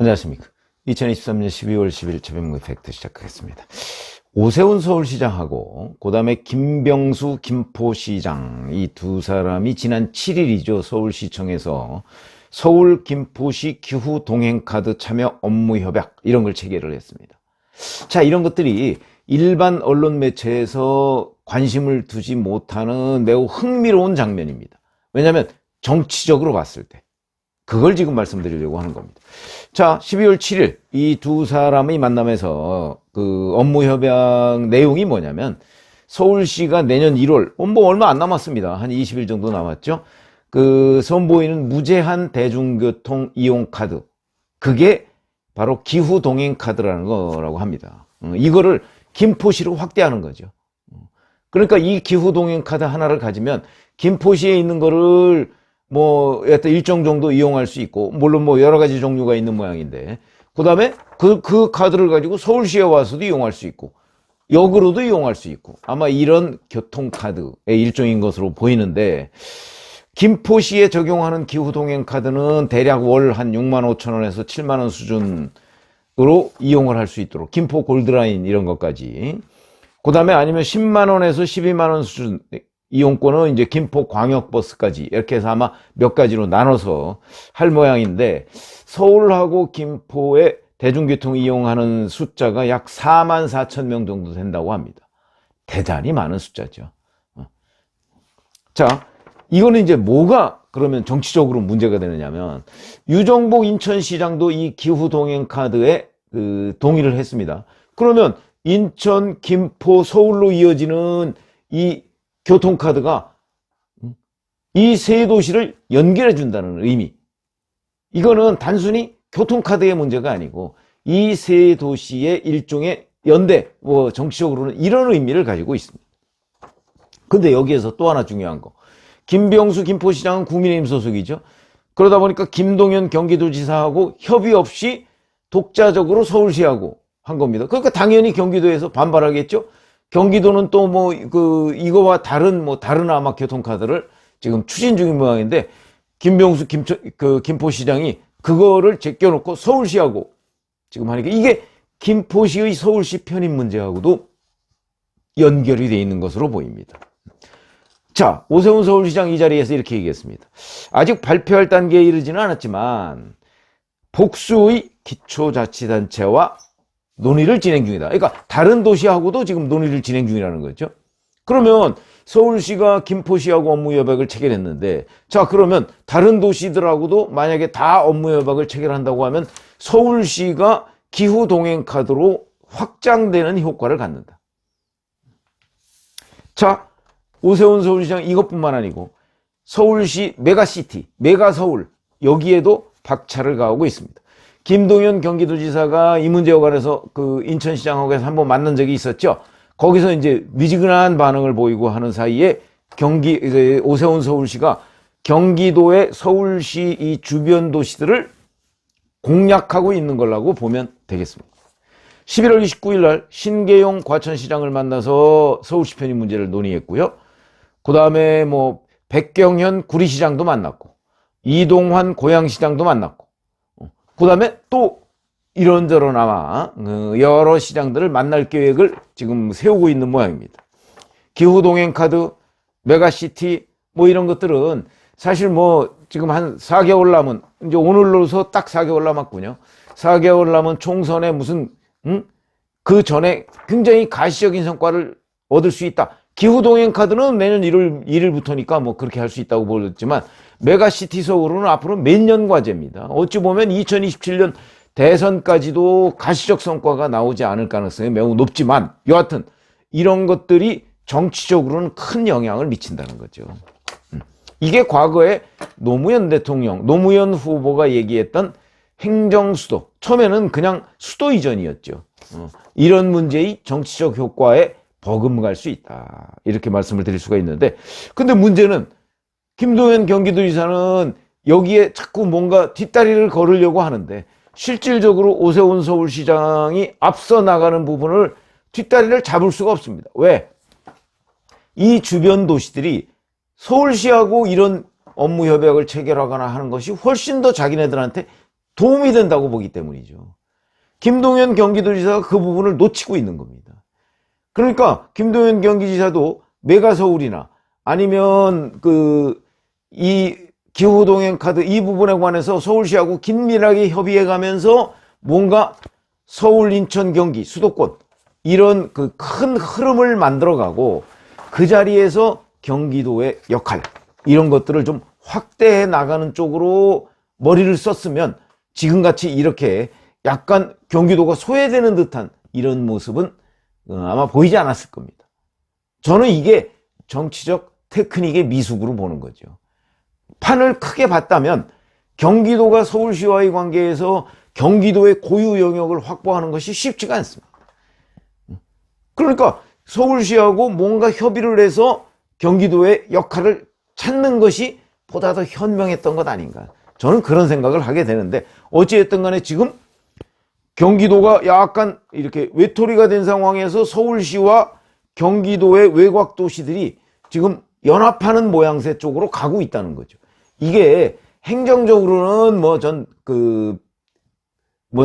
안녕하십니까. 2023년 12월 10일 최병무의 팩트 시작하겠습니다. 오세훈 서울시장하고 그 다음에 김병수 김포시장, 이 두 사람이 지난 7일이죠. 서울시청에서 서울 김포시 기후 동행카드 참여 업무 협약 이런 걸 체결을 했습니다. 자, 이런 것들이 일반 언론 매체에서 관심을 두지 못하는 매우 흥미로운 장면입니다. 왜냐하면 정치적으로 봤을 때 그걸 지금 말씀드리려고 하는 겁니다. 자, 12월 7일 이 두 사람의 만남에서 그 업무 협약 내용이 뭐냐면, 서울시가 내년 1월, 뭐 얼마 안 남았습니다. 한 20일 정도 남았죠. 그 선보이는 무제한 대중교통 이용 카드, 그게 바로 기후 동행 카드라는 거라고 합니다. 이거를 김포시로 확대하는 거죠. 그러니까 이 기후 동행 카드 하나를 가지면 김포시에 있는 거를 뭐 여튼 일정 정도 이용할 수 있고, 물론 뭐 여러 가지 종류가 있는 모양인데, 그다음에 그 카드를 가지고 서울시에 와서도 이용할 수 있고 역으로도 이용할 수 있고, 아마 이런 교통카드의 일종인 것으로 보이는데, 김포시에 적용하는 기후동행 카드는 대략 월 한 6만 5천 원에서 7만 원 수준으로 이용을 할 수 있도록, 김포 골드라인 이런 것까지, 그 다음에 아니면 10만 원에서 12만 원 수준 이용권은 이제 김포 광역버스까지, 이렇게 해서 아마 몇 가지로 나눠서 할 모양인데, 서울하고 김포에 대중교통 이용하는 숫자가 약 4만 4천 명 정도 된다고 합니다. 대단히 많은 숫자죠. 자, 이거는 이제 뭐가 그러면 정치적으로 문제가 되느냐면, 유정복 인천시장도 이 기후동행카드에 동의를 했습니다. 그러면 인천, 김포, 서울로 이어지는 이 교통카드가 이 세 도시를 연결해 준다는 의미, 이거는 단순히 교통카드의 문제가 아니고 이 세 도시의 일종의 연대, 뭐 정치적으로는 이런 의미를 가지고 있습니다. 근데 여기에서 또 하나 중요한 거, 김병수 김포시장은 국민의힘 소속이죠. 그러다 보니까 김동연 경기도지사하고 협의 없이 독자적으로 서울시하고 한 겁니다. 그러니까 당연히 경기도에서 반발하겠죠. 경기도는 또 뭐 이거와 다른 아마 교통카드를 지금 추진 중인 모양인데, 김병수 김포시장이 그거를 제껴놓고 서울시하고 지금 하니까, 이게 김포시의 서울시 편입 문제하고도 연결이 돼 있는 것으로 보입니다. 자, 오세훈 서울시장 이 자리에서 이렇게 얘기했습니다. 아직 발표할 단계에 이르지는 않았지만 복수의 기초자치단체와 논의를 진행 중이다. 그러니까 다른 도시하고도 지금 논의를 진행 중이라는 거죠. 그러면 서울시가 김포시하고 업무 협약을 체결했는데, 자, 그러면 다른 도시들하고도 만약에 다 업무 협약을 체결한다고 하면 서울시가 기후 동행 카드로 확장되는 효과를 갖는다. 자, 오세훈 서울시장 이것뿐만 아니고 서울시 메가시티, 메가서울, 여기에도 박차를 가하고 있습니다. 김동연 경기도지사가 이 문제에 관해서 인천시장하고 해서 한번 만난 적이 있었죠. 거기서 이제 미지근한 반응을 보이고 하는 사이에 오세훈 서울시가 경기도의 서울시 이 주변 도시들을 공략하고 있는 걸라고 보면 되겠습니다. 11월 29일 날 신계용 과천시장을 만나서 서울시 편입 문제를 논의했고요. 그 다음에 뭐 백경현 구리시장도 만났고, 이동환 고양시장도 만났고, 그 다음에 또 이런저런 아마 여러 시장들을 만날 계획을 지금 세우고 있는 모양입니다. 기후동행카드, 메가시티 뭐 이런 것들은 사실 뭐 지금 한 4개월 남은, 이제 오늘로서 딱 4개월 남았군요. 4개월 남은 총선에 그 전에 굉장히 가시적인 성과를 얻을 수 있다. 기후동행카드는 내년 1월 1일부터니까 뭐 그렇게 할 수 있다고 보였지만, 메가시티 서울은 앞으로 몇 년 과제입니다. 어찌 보면 2027년 대선까지도 가시적 성과가 나오지 않을 가능성이 매우 높지만, 여하튼 이런 것들이 정치적으로는 큰 영향을 미친다는 거죠. 이게 과거에 노무현 대통령, 노무현 후보가 얘기했던 행정수도, 처음에는 그냥 수도 이전이었죠. 이런 문제의 정치적 효과에 버금갈 수 있다, 이렇게 말씀을 드릴 수가 있는데, 근데 문제는 김동연 경기도지사는 여기에 자꾸 뭔가 뒷다리를 걸으려고 하는데, 실질적으로 오세훈 서울시장이 앞서 나가는 부분을 뒷다리를 잡을 수가 없습니다. 왜? 이 주변 도시들이 서울시하고 이런 업무 협약을 체결하거나 하는 것이 훨씬 더 자기네들한테 도움이 된다고 보기 때문이죠. 김동연 경기도지사가 그 부분을 놓치고 있는 겁니다. 그러니까 김동연 경기지사도 메가서울이나 아니면 이 기후동행 카드 이 부분에 관해서 서울시하고 긴밀하게 협의해 가면서 뭔가 서울, 인천, 경기, 수도권 이런 그 큰 흐름을 만들어가고 그 자리에서 경기도의 역할 이런 것들을 좀 확대해 나가는 쪽으로 머리를 썼으면 지금같이 이렇게 약간 경기도가 소외되는 듯한 이런 모습은 아마 보이지 않았을 겁니다. 저는 이게 정치적 테크닉의 미숙으로 보는 거죠. 판을 크게 봤다면 경기도가 서울시와의 관계에서 경기도의 고유 영역을 확보하는 것이 쉽지가 않습니다. 그러니까 서울시하고 뭔가 협의를 해서 경기도의 역할을 찾는 것이 보다 더 현명했던 것 아닌가. 저는 그런 생각을 하게 되는데 어찌됐든 간에 지금 경기도가 약간 이렇게 외톨이가 된 상황에서 서울시와 경기도의 외곽 도시들이 지금 연합하는 모양새 쪽으로 가고 있다는 거죠. 이게 행정적으로는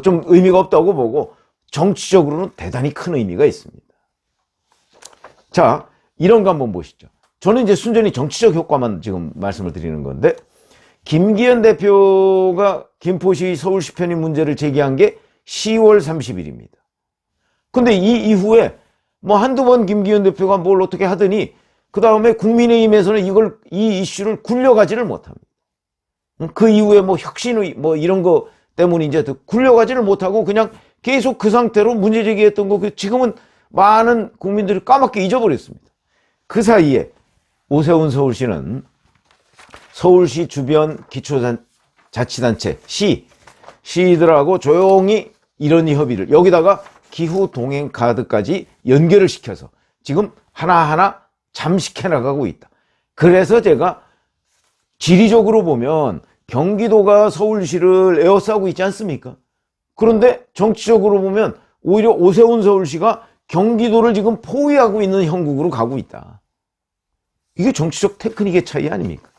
좀 의미가 없다고 보고 정치적으로는 대단히 큰 의미가 있습니다. 자, 이런 거 한번 보시죠. 저는 이제 순전히 정치적 효과만 지금 말씀을 드리는 건데, 김기현 대표가 김포시 서울시 편입 문제를 제기한 게 10월 30일입니다. 근데 이 이후에 뭐 한두 번 김기현 대표가 뭘 어떻게 하더니 그 다음에 국민의힘에서는 이 이슈를 굴려가지를 못합니다. 그 이후에 뭐 혁신의 뭐 이런 거 때문에 이제 굴려가지를 못하고 그냥 계속 그 상태로 문제 제기했던 거 지금은 많은 국민들이 까맣게 잊어버렸습니다. 그 사이에 오세훈 서울시는 서울시 주변 기초자치단체 시들하고 조용히 이런 협의를 여기다가 기후 동행 카드까지 연결을 시켜서 지금 하나하나 잠식해 나가고 있다. 그래서 제가 지리적으로 보면 경기도가 서울시를 에워싸고 있지 않습니까? 그런데 정치적으로 보면 오히려 오세훈 서울시가 경기도를 지금 포위하고 있는 형국으로 가고 있다. 이게 정치적 테크닉의 차이 아닙니까?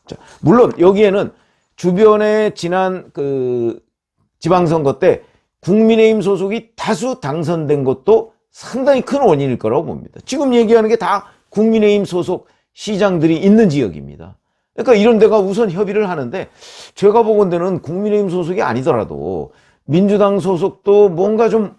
자, 물론 여기에는 주변에 지난 지방선거 때 국민의힘 소속이 다수 당선된 것도 상당히 큰 원인일 거라고 봅니다. 지금 얘기하는 게 다 국민의힘 소속 시장들이 있는 지역입니다. 그러니까 이런 데가 우선 협의를 하는데 제가 보건대는 국민의힘 소속이 아니더라도 민주당 소속도 뭔가 좀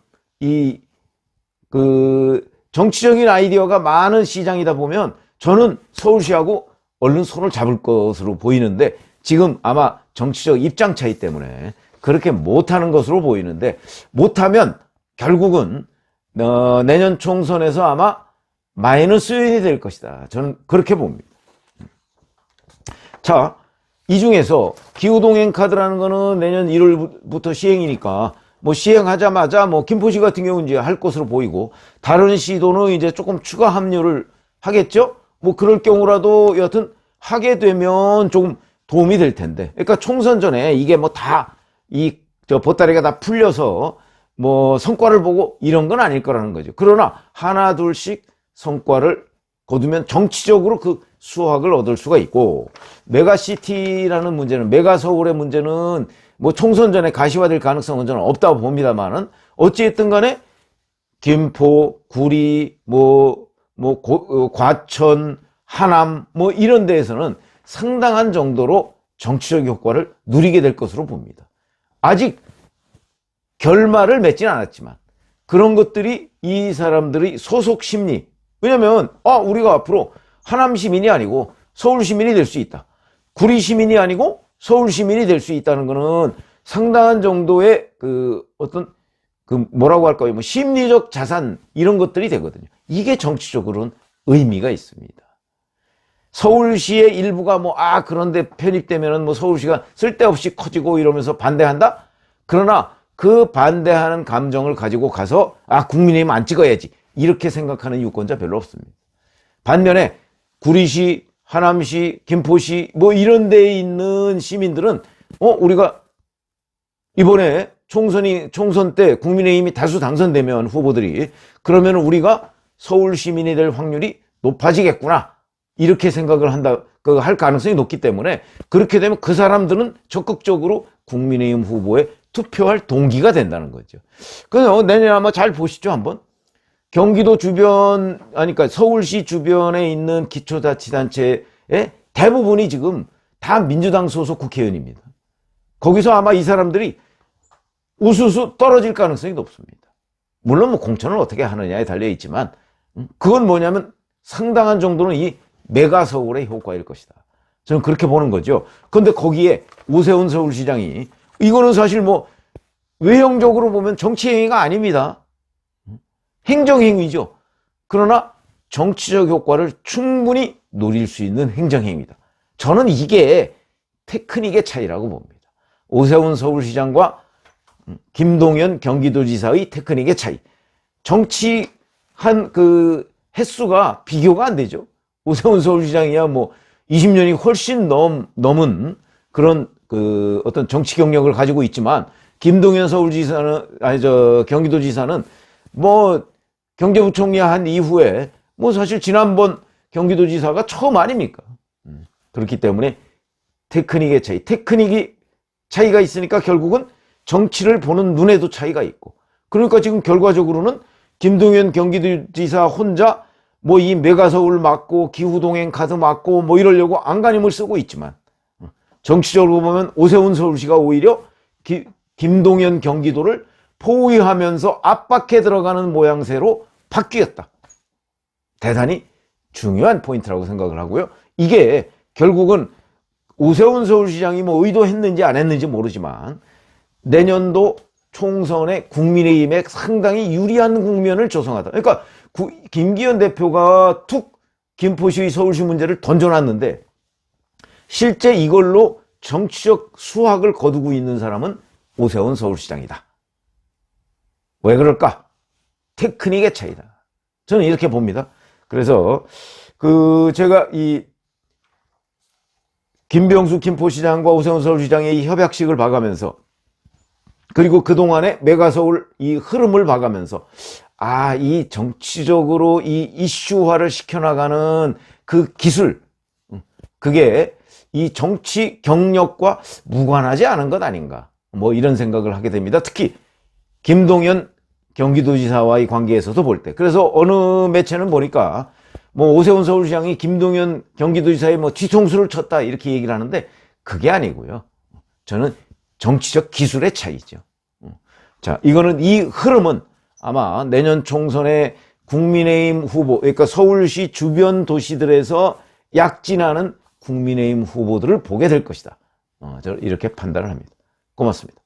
정치적인 아이디어가 많은 시장이다 보면 저는 서울시하고 얼른 손을 잡을 것으로 보이는데 지금 아마 정치적 입장 차이 때문에 그렇게 못하는 것으로 보이는데 못하면 결국은 내년 총선에서 아마 마이너스 요인이 될 것이다. 저는 그렇게 봅니다. 자, 이 중에서 기후동행 카드라는 거는 내년 1월부터 시행이니까 뭐 시행하자마자 뭐 김포시 같은 경우는 이제 할 것으로 보이고 다른 시도는 이제 조금 추가 합류를 하겠죠? 뭐 그럴 경우라도 여하튼 하게 되면 조금 도움이 될 텐데. 그러니까 총선 전에 이게 뭐 다 보따리가 다 풀려서 뭐 성과를 보고 이런 건 아닐 거라는 거죠. 그러나 하나 둘씩 성과를 거두면 정치적으로 그 수확을 얻을 수가 있고 메가시티라는 문제는 메가서울의 문제는 뭐 총선 전에 가시화될 가능성은 저는 없다고 봅니다만은 어찌됐든 간에 김포, 구리, 과천, 하남 뭐 이런 데에서는 상당한 정도로 정치적 효과를 누리게 될 것으로 봅니다. 아직 결말을 맺지는 않았지만 그런 것들이 이 사람들의 소속 심리 왜냐면 우리가 앞으로 하남 시민이 아니고 서울 시민이 될 수 있다. 구리 시민이 아니고 서울 시민이 될 수 있다는 것은 상당한 정도의 뭐라고 할까요? 뭐 심리적 자산 이런 것들이 되거든요. 이게 정치적으로는 의미가 있습니다. 서울시의 일부가 그런데 편입되면은 뭐 서울시가 쓸데없이 커지고 이러면서 반대한다? 그러나 그 반대하는 감정을 가지고 가서 국민의힘 안 찍어야지 이렇게 생각하는 유권자 별로 없습니다. 반면에 구리시, 하남시, 김포시 뭐 이런 데에 있는 시민들은 우리가 이번에 총선 때 국민의힘이 다수 당선되면 후보들이 그러면 우리가 서울 시민이 될 확률이 높아지겠구나 이렇게 생각을 한다. 할 가능성이 높기 때문에 그렇게 되면 그 사람들은 적극적으로 국민의힘 후보에 투표할 동기가 된다는 거죠. 그래서 내년에 아마 잘 보시죠, 한번. 경기도 주변, 아니, 그러니까 서울시 주변에 있는 기초자치단체의 대부분이 지금 다 민주당 소속 국회의원입니다. 거기서 아마 이 사람들이 우수수 떨어질 가능성이 높습니다. 물론 뭐 공천을 어떻게 하느냐에 달려있지만, 그건 뭐냐면 상당한 정도는 이 메가 서울의 효과일 것이다. 저는 그렇게 보는 거죠. 그런데 거기에 오세훈 서울시장이, 이거는 사실 뭐 외형적으로 보면 정치행위가 아닙니다. 행정행위죠. 그러나 정치적 효과를 충분히 노릴 수 있는 행정행위다. 저는 이게 테크닉의 차이라고 봅니다. 오세훈 서울시장과 김동연 경기도지사의 테크닉의 차이. 정치한 그 횟수가 비교가 안 되죠. 오세훈 서울시장이야 뭐 20년이 훨씬 넘은 그런 그 어떤 정치 경력을 가지고 있지만, 김동연 서울지사는, 경기도지사는 뭐 경제부총리 한 이후에 뭐 사실 지난번 경기도지사가 처음 아닙니까? 그렇기 때문에 테크닉의 차이, 테크닉이 차이가 있으니까 결국은 정치를 보는 눈에도 차이가 있고, 그러니까 지금 결과적으로는 김동연 경기도지사 혼자 뭐 이 메가서울 막고 기후동행 카드 막고 뭐 이러려고 안간힘을 쓰고 있지만, 정치적으로 보면 오세훈 서울시가 오히려 김동연 경기도를 포위하면서 압박해 들어가는 모양새로 바뀌었다. 대단히 중요한 포인트라고 생각을 하고요. 이게 결국은 오세훈 서울시장이 뭐 의도했는지 안 했는지 모르지만 내년도 총선에 국민의힘에 상당히 유리한 국면을 조성하다. 그러니까 김기현 대표가 툭 김포시 서울시 문제를 던져놨는데 실제 이걸로 정치적 수확을 거두고 있는 사람은 오세훈 서울시장이다. 왜 그럴까? 테크닉의 차이다. 저는 이렇게 봅니다. 그래서 제가 이 김병수 김포시장과 오세훈 서울시장의 이 협약식을 봐가면서, 그리고 그동안의 메가서울 이 흐름을 봐가면서, 이 정치적으로 이 이슈화를 시켜나가는 그 기술, 그게 이 정치 경력과 무관하지 않은 것 아닌가, 뭐 이런 생각을 하게 됩니다. 특히 김동연 경기도지사와의 관계에서도 볼 때. 그래서 어느 매체는 보니까 뭐 오세훈 서울시장이 김동연 경기도지사의 뭐 뒤통수를 쳤다 이렇게 얘기를 하는데, 그게 아니고요. 저는 정치적 기술의 차이죠. 자, 이거는 이 흐름은 아마 내년 총선에 국민의힘 후보, 그러니까 서울시 주변 도시들에서 약진하는 국민의힘 후보들을 보게 될 것이다. 저는 이렇게 판단을 합니다. 고맙습니다.